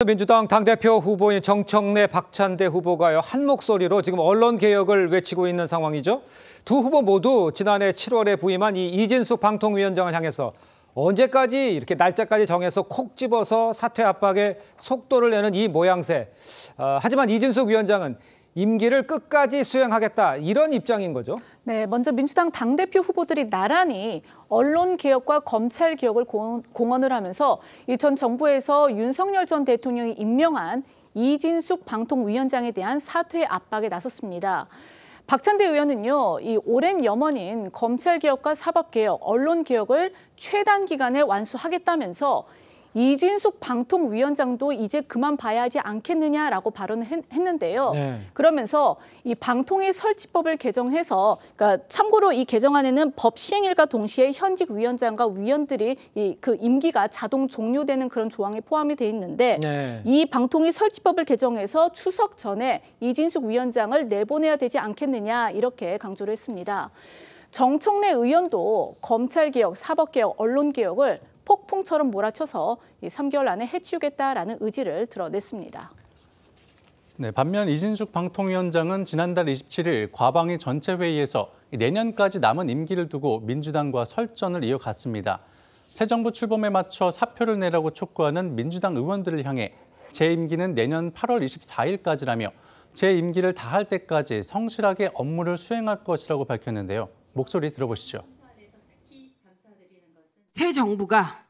민주당 당대표 후보인 정청래, 박찬대 후보가요, 한 목소리로 지금 언론개혁을 외치고 있는 상황이죠. 두 후보 모두 지난해 7월에 부임한 이 이진숙 방통위원장을 향해서 언제까지 이렇게 날짜까지 정해서 콕 집어서 사퇴 압박에 속도를 내는 이 모양새. 하지만 이진숙 위원장은 임기를 끝까지 수행하겠다, 이런 입장인 거죠. 네, 먼저 민주당 당대표 후보들이 나란히 언론개혁과 검찰개혁을 공언을 하면서 이 전 정부에서 윤석열 전 대통령이 임명한 이진숙 방통위원장에 대한 사퇴 압박에 나섰습니다. 박찬대 의원은요, 이 오랜 염원인 검찰개혁과 사법개혁, 언론개혁을 최단 기간에 완수하겠다면서 이진숙 방통위원장도 이제 그만 봐야 하지 않겠느냐라고 발언을 했는데요. 네. 그러면서 이 방통위 설치법을 개정해서, 그러니까 참고로 이 개정안에는 법 시행일과 동시에 현직 위원장과 위원들이 그 임기가 자동 종료되는 그런 조항이 포함이 돼 있는데, 네. 이 방통위 설치법을 개정해서 추석 전에 이진숙 위원장을 내보내야 되지 않겠느냐, 이렇게 강조를 했습니다. 정청래 의원도 검찰개혁, 사법개혁, 언론개혁을 폭풍처럼 몰아쳐서 3개월 안에 해치우겠다라는 의지를 드러냈습니다. 네, 반면 이진숙 방통위원장은 지난달 27일 과방위 전체 회의에서 내년까지 남은 임기를 두고 민주당과 설전을 이어갔습니다. 새 정부 출범에 맞춰 사표를 내라고 촉구하는 민주당 의원들을 향해 제 임기는 내년 8월 24일까지라며 제 임기를 다할 때까지 성실하게 업무를 수행할 것이라고 밝혔는데요. 목소리 들어보시죠. 새 정부가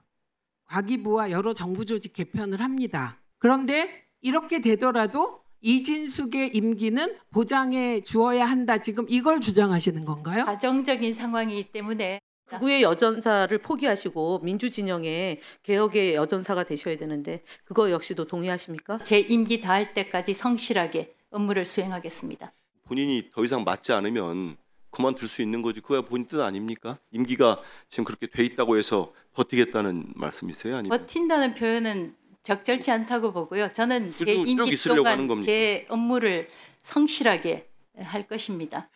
과기부와 여러 정부 조직 개편을 합니다. 그런데 이렇게 되더라도 이진숙의 임기는 보장해 주어야 한다. 지금 이걸 주장하시는 건가요? 가정적인 상황이기 때문에 극우의 여전사를 포기하시고 민주진영의 개혁의 여전사가 되셔야 되는데 그거 역시도 동의하십니까? 제 임기 다할 때까지 성실하게 업무를 수행하겠습니다. 본인이 더 이상 맞지 않으면 그만둘 수 있는 거지. 그거야 본인 뜻 아닙니까? 임기가 지금 그렇게 돼 있다고 해서 버티겠다는 말씀이세요? 아니면 버틴다는 표현은 적절치 않다고 보고요. 저는 제 임기 동안 제 업무를 성실하게 할 것입니다.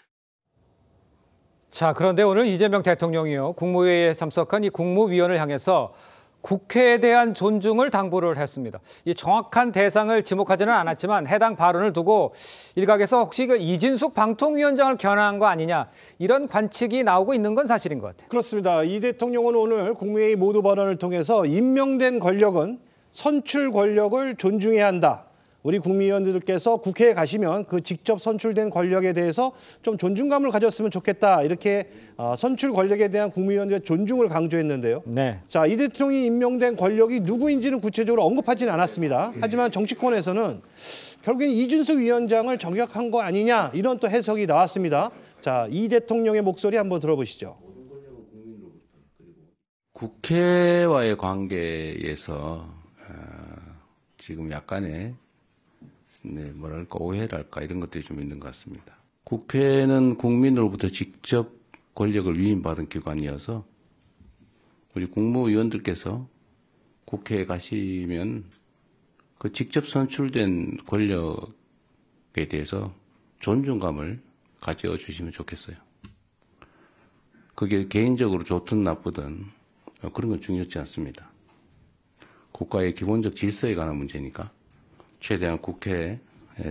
자, 그런데 오늘 이재명 대통령이요, 국무회의에 참석한 이 국무위원을 향해서 국회에 대한 존중을 당부를 했습니다. 이 정확한 대상을 지목하지는 않았지만 해당 발언을 두고 일각에서 혹시 그 이진숙 방통위원장을 겨냥한 거 아니냐, 이런 관측이 나오고 있는 건 사실인 것 같아요. 그렇습니다. 이 대통령은 오늘 국무회의 모두 발언을 통해서 임명된 권력은 선출 권력을 존중해야 한다. 우리 국무위원들께서 국회에 가시면 그 직접 선출된 권력에 대해서 좀 존중감을 가졌으면 좋겠다. 이렇게 선출 권력에 대한 국무위원들의 존중을 강조했는데요. 네. 자, 이 대통령이 임명된 권력이 누구인지는 구체적으로 언급하지는 않았습니다. 하지만 정치권에서는 결국엔 이준숙 위원장을 저격한 거 아니냐, 이런 또 해석이 나왔습니다. 자, 이 대통령의 목소리 한번 들어보시죠. 국회와의 관계에서 지금 약간의 뭐랄까 오해랄까 이런 것들이 좀 있는 것 같습니다. 국회는 국민으로부터 직접 권력을 위임받은 기관이어서 우리 국무위원들께서 국회에 가시면 그 직접 선출된 권력에 대해서 존중감을 가져주시면 좋겠어요. 그게 개인적으로 좋든 나쁘든 그런 건 중요하지 않습니다. 국가의 기본적 질서에 관한 문제니까 최대한 국회에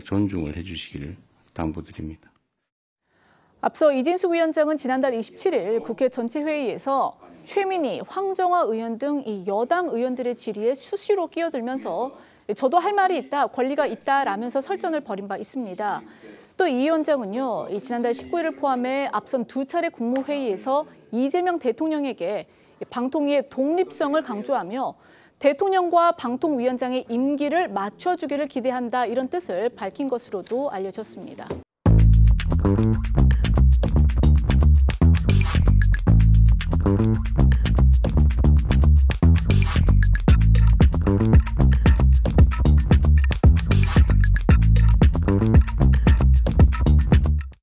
존중을 해주시기를 당부드립니다. 앞서 이진숙 위원장은 지난달 27일 국회 전체 회의에서 최민희, 황정화 의원 등 이 여당 의원들의 질의에 수시로 끼어들면서 저도 할 말이 있다, 권리가 있다라면서 설전을 벌인 바 있습니다. 또 이 위원장은요, 지난달 19일을 포함해 앞선 두 차례 국무회의에서 이재명 대통령에게 방통위의 독립성을 강조하며 대통령과 방통위원장의 임기를 맞춰주기를 기대한다, 이런 뜻을 밝힌 것으로도 알려졌습니다.